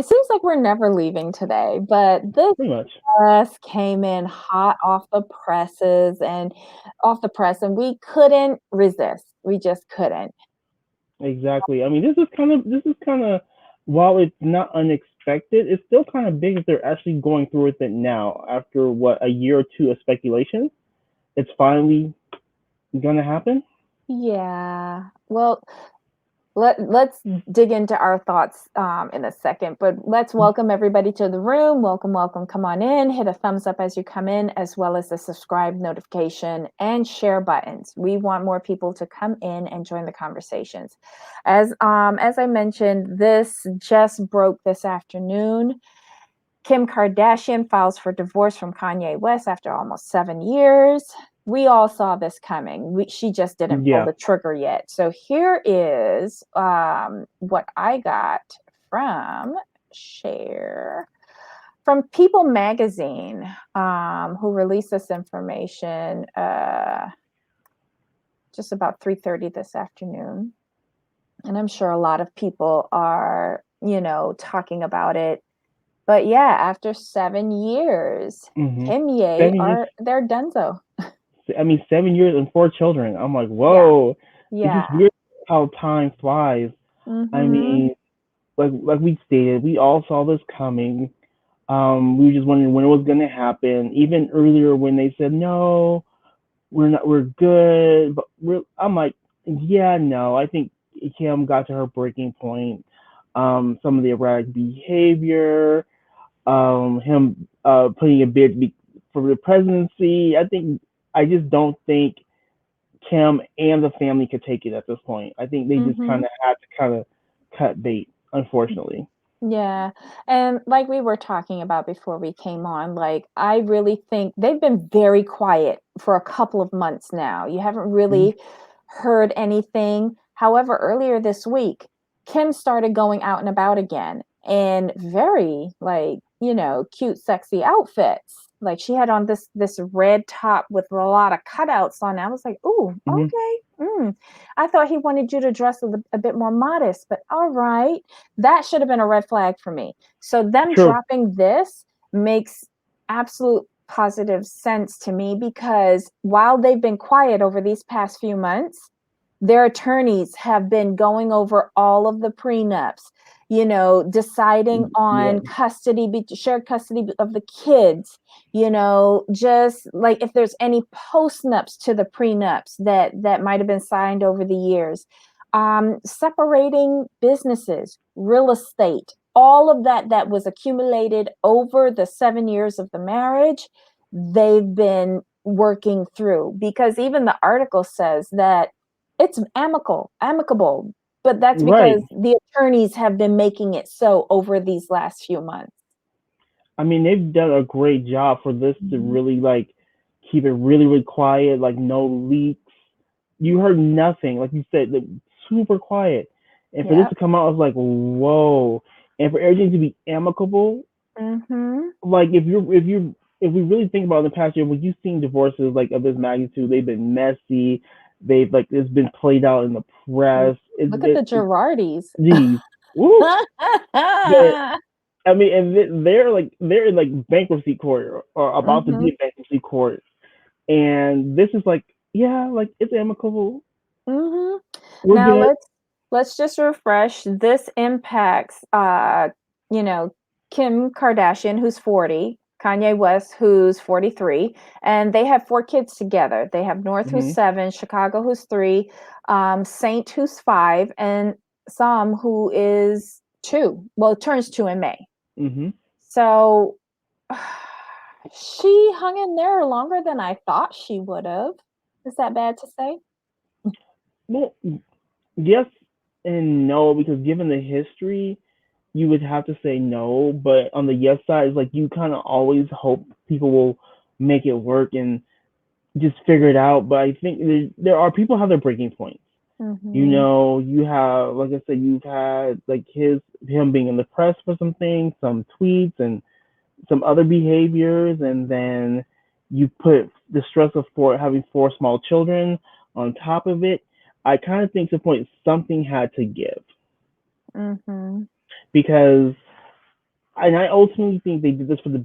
It seems like we're never leaving today, but this Pretty much. just came in hot off the press, and we couldn't resist. We just couldn't. Exactly. I mean, this is kind of while it's not unexpected, it's still kind of big that they're actually going through with it now after what a year or two of speculation. It's finally gonna happen. Yeah. Well, let's dig into our thoughts in a second, but let's welcome everybody to the room. Welcome, welcome. Come on in. Hit a thumbs up as you come in, as well as the subscribe notification and share buttons. We want more people to come in and join the conversations. As I mentioned, this just broke this afternoon. Kim Kardashian files for divorce from Kanye West after almost 7 years. We all saw this coming. She just didn't pull Yeah. the trigger yet. So here is what I got from Share from People Magazine, who released this information just about 3:30 this afternoon. And I'm sure a lot of people are, talking about it. But yeah, after 7 years, Hmm. KimYe 7 years. they're Donezo. I mean, 7 years and 4 children. I'm like, Yeah, whoa. It's just yeah. weird how time flies. I Mhm. mean, like we stated, we all saw this coming. We were just wondering when it was gonna happen. Even earlier when they said no, we're good, but I'm like, yeah, no. I think Kim got to her breaking point. Some of the erratic behavior, him putting a bid for the presidency. I just don't think Kim and the family could take it at this point. I think they just kind Mhm. of had to kind of cut bait, unfortunately. Yeah. And like we were talking about before we came on, like I really think they've been very quiet for a couple of months now. You haven't Mhm. really heard anything. However, earlier this week, Kim started going out and about again in very like, cute, sexy outfits. Like she had on this red top with a lot of cutouts on it. I was like, "Ooh, Mhm. okay. I thought he wanted you to dress a bit more modest, but all right." That should have been a red flag for me. So them True. dropping this makes absolute positive sense to me because while they've been quiet over these past few months, their attorneys have been going over all of the prenups, deciding Yeah. on shared custody of the kids, just like if there's any postnups to the prenups that might have been signed over the years, separating businesses, real estate, all of that was accumulated over the 7 years of the marriage, they've been working through because even the article says that it's amicable, but that's Right. because the attorneys have been making it so over these last few months. I mean, they've done a great job for this to Mhm. really like keep it really, really quiet, like no leaks. You heard nothing, like you said, like, super quiet. And for this Yep. to come out, I was like, whoa. And for everything to be amicable, Mhm. like if we really think about it in the past year, when you've seen divorces like of this magnitude, they've been messy. They've like it's been played out in the press. Look at the Girardis. Geez, woo. But I mean, and they're in like bankruptcy court or about to be Mhm. in bankruptcy court, and this is like, yeah, like it's amicable. Mhm. We're Now good. let's just refresh. This impacts you know, Kim Kardashian who's 40, Kanye West who's 43, and they have four kids together. They have North who's Hmm. 7, Chicago who's 3, Saint who's 5, and Sam who is 2. Well, turns 2 in May. Hmm. So she hung in there longer than I thought she would have. Is that bad to say? Well, yes and no, because given the history, you would have to say no. But on the yes side, it's like you kind of always hope people will make it work and just figure it out. But I think there are people have their breaking points. Mhm. You have, like I said, you've had like him being in the press for some things, some tweets, and some other behaviors, and then you put the stress of having four small children on top of it. I kind of think to the point something had to give Mhm. because and I ultimately think they did this for the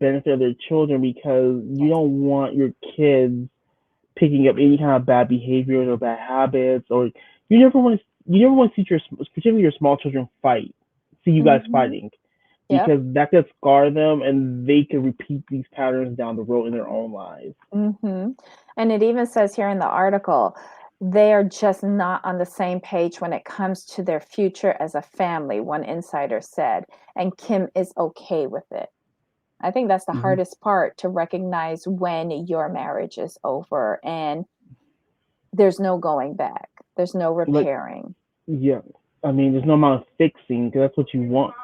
benefit of their children, because you Yes. don't want your kids picking up any kind of bad behaviors or bad habits, or you never want to see particularly your small children see you guys Mhm. fighting, Yep. because that could scar them and they could repeat these patterns down the road in their own lives. Mhm. And it even says here in the article, they are just not on the same page when it comes to their future as a family, one insider said, and Kim is okay with it. I think that's the Mm-hmm. hardest part, to recognize when your marriage is over and there's no going back. There's no Like, repairing. yeah, I mean, there's no amount of fixing, because that's what you want.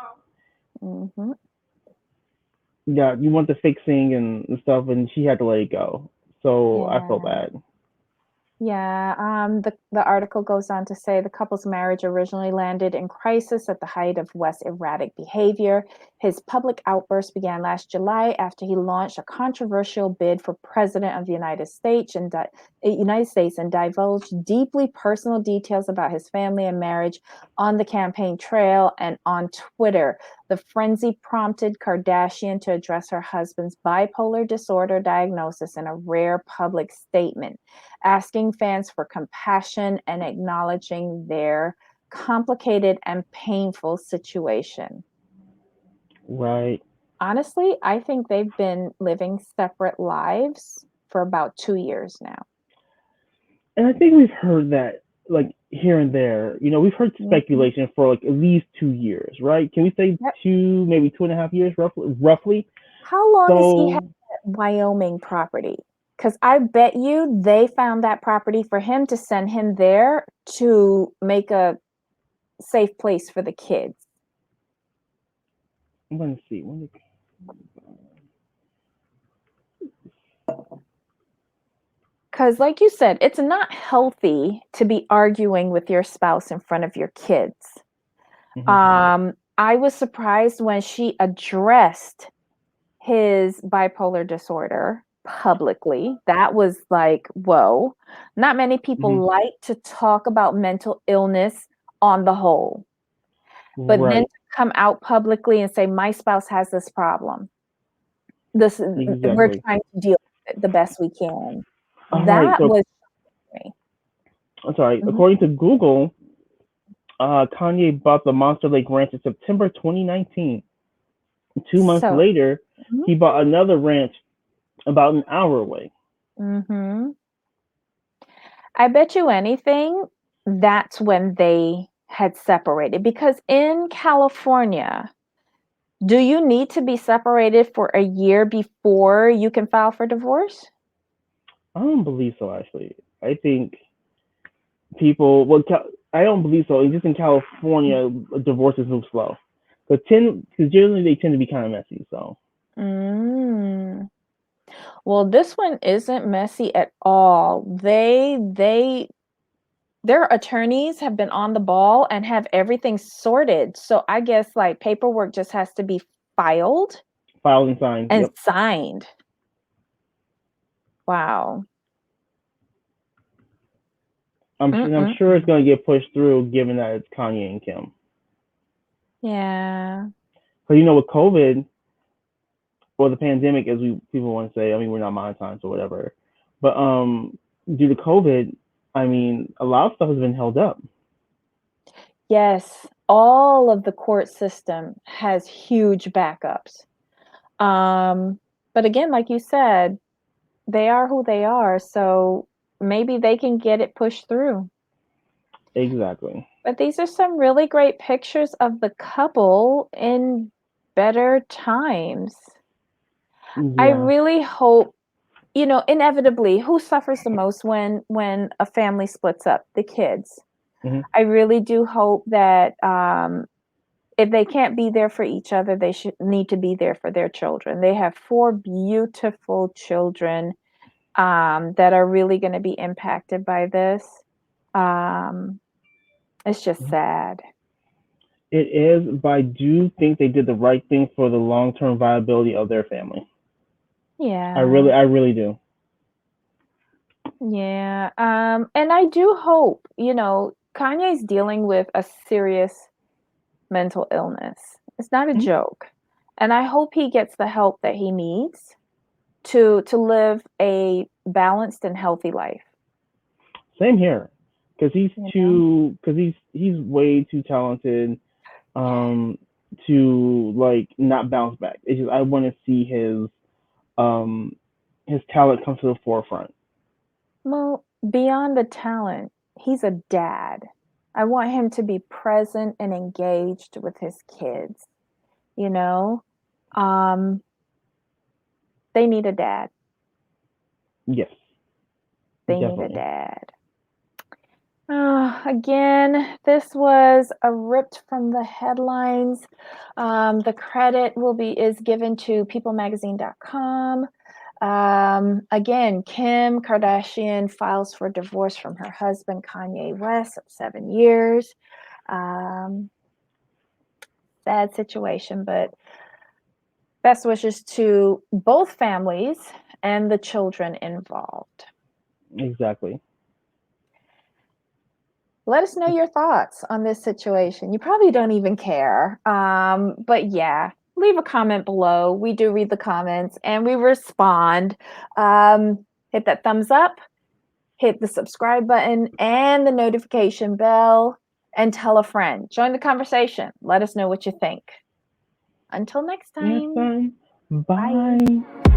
Mhm. Yeah, you want the fixing and stuff, and she had to let it go. So I felt Yeah. bad. Yeah, the article goes on to say the couple's marriage originally landed in crisis at the height of West's erratic behavior. His public outburst began last July after he launched a controversial bid for president of the United States and divulged deeply personal details about his family and marriage on the campaign trail and on Twitter. The frenzy prompted Kardashian to address her husband's bipolar disorder diagnosis in a rare public statement, asking fans for compassion and acknowledging their complicated and painful situation. Right. Honestly, I think they've been living separate lives for about 2 years now. And I think we've heard that, like, here and there. We've heard Mhm. speculation for like at least 2 years, right? Can we say Yep. two, maybe 2.5 years, roughly? How long has he had So that Wyoming property? Because I bet you they found that property for him to send him there to make a safe place for the kids. I'm gonna see. When did, 'Cause like you said, it's not healthy to be arguing with your spouse in front of your kids. hmm I was surprised when she addressed his bipolar disorder publicly. That was like, whoa. Not many people hmm like to talk about mental illness on the whole, but then Right. to come out publicly and say, "My spouse has this problem. This we're Exactly. trying to deal with it the best we can." All right. That So was me. I'm sorry. Mhm. According to Google, Kanye bought the Monster Lake Ranch in September 2019. 2 months So, later, mhm, he bought another ranch about an hour away. mhm. I bet you anything that's when they had separated, because in California, do you need to be separated for a year before you can file for divorce? I don't believe so. Actually, I think I don't believe so. Just in California, divorces move slow. Because generally they tend to be kind of messy. So Mm. Well, this one isn't messy at all. Their attorneys have been on the ball and have everything sorted. So I guess like paperwork just has to be filed filed and signed. and Yep. signed. Wow. I'm sure it's Mm-mm-mm. going to get pushed through, given that it's Kanye and Kim. Yeah. But with COVID or the pandemic, as we people want to say, I mean, we're not monetized or whatever. But due to COVID, I mean, a lot of stuff has been held up. Yes, all of the court system has huge backups. Um, but again, like you said, they are who they are, so maybe they can get it pushed through. Exactly. But these are some really great pictures of the couple in better times. I Yeah. really hope, inevitably, who suffers the most when a family splits up? The kids. hmm I really do hope that if they can't be there for each other, they should need to be there for their children. They have four beautiful children that are really going to be impacted by this. Um, it's just sad. It is, but I do think they did the right thing for the long term viability of their family. Yeah, I really do. yeah. And I do hope, Kanye's dealing with a serious mental illness. It's not a Mhm. joke. And I hope he gets the help that he needs to live a balanced and healthy life. Same here, because You know? he's way too talented to like not bounce back. It's just I want to see um his talent come to the forefront. Well, beyond the talent, he's a dad. I want him to be present and engaged with his kids, you know? Um, they need a dad. Yes, They need a definitely. dad. Again, this was a ripped from the headlines. The credit is given to peoplemagazine.com. Again, Kim Kardashian files for divorce from her husband, Kanye West, of 7 years. Um, Sad situation, but best wishes to both families and the children involved. Exactly. Let us know your thoughts on this situation. You probably don't even care. But yeah, leave a comment below. We do read the comments and we respond. Hit that thumbs up, hit the subscribe button and the notification bell, and tell a friend. Join the conversation. Let us know what you think. Until next Next time, time, bye. bye.